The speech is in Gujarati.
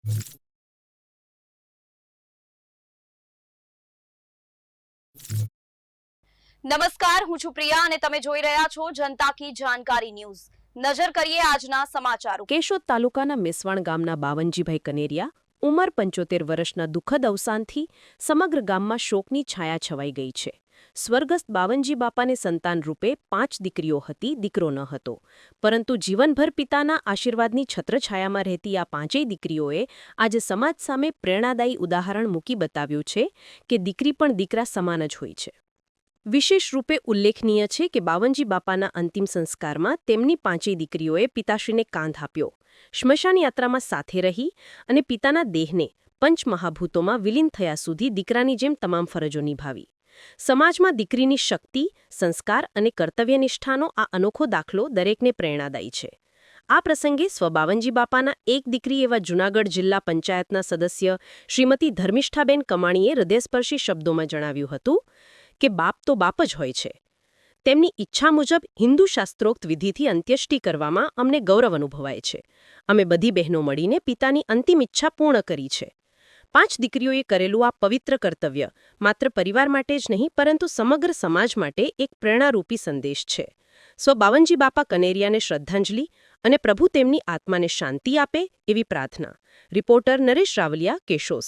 નમસ્કાર, હું છું પ્રિયા અને તમે જોઈ રહ્યા છો જનતા કી જાણકારી ન્યૂઝ। નજર કરીએ આજના સમાચારો। કેશોદ તાલુકાના મેસવાણ ગામના બાવનજીભાઈ કનેરિયા ઉંમર 75 વર્ષના દુઃખદ અવસાનથી સમગ્ર ગામમાં શોકની છાયા છવાઈ ગઈ છે। સ્વર્ગસ્થ બાવનજી બાપાને સંતાન રૂપે 5 દીકરીઓ હતી, દીકરો ન હતો, પરંતુ જીવનભર પિતાના આશીર્વાદની છત્રછાયામાં રહેતી આ 5 દીકરીઓએ આજે સમાજ સામે પ્રેરણાદાયી ઉદાહરણ મૂકી બતાવ્યું છે કે દીકરી પણ દીકરા સમાન જ હોય છે। વિશેષ રૂપે ઉલ્લેખનીય છે કે બાવનજી બાપાના અંતિમ સંસ્કારમાં તેમની 5 દીકરીઓએ પિતાશ્રીને કાંધ આપ્યો, સ્મશાન યાત્રામાં સાથે રહી અને પિતાના દેહને પંચમહાભૂતોમાં વિલીન થયા સુધી દીકરાની જેમ તમામ ફરજો નિભાવી। સમાજમાં દીકરીની શક્તિ, સંસ્કાર અને કર્તવ્યનિષ્ઠાનો આ અનોખો દાખલો દરેકને પ્રેરણાદાયી છે। આ પ્રસંગે બાવનજી બાપાના એક દીકરી એવા જૂનાગઢ જિલ્લા પંચાયતના સદસ્ય શ્રીમતી ધર્મિષ્ઠાબેન કમાણીએ હૃદયસ્પર્શી શબ્દોમાં જણાવ્યું હતું કે બાપ તો બાપ જ હોય છે। તેમની ઈચ્છા મુજબ હિન્દુ શાસ્ત્રોક્ત વિધિથી અંત્યેષ્ટિ કરવામાં અમને ગૌરવ અનુભવાય છે। અમે બધી બહેનો મળીને પિતાની અંતિમ ઈચ્છા પૂર્ણ કરી છે। 5 દીકરીઓએ કરેલું આ પવિત્ર કર્તવ્ય માત્ર પરિવાર માટે જ નહીં પરંતુ સમગ્ર સમાજ માટે એક પ્રેરણારૂપી સંદેશ છે। બાવનજી બાપા કનેરિયાને શ્રદ્ધાંજલિ અને પ્રભુ તેમની આત્માને શાંતિ આપે એવી પ્રાર્થના। રિપોર્ટર નરેશ રાવલિયા, કેશોદ।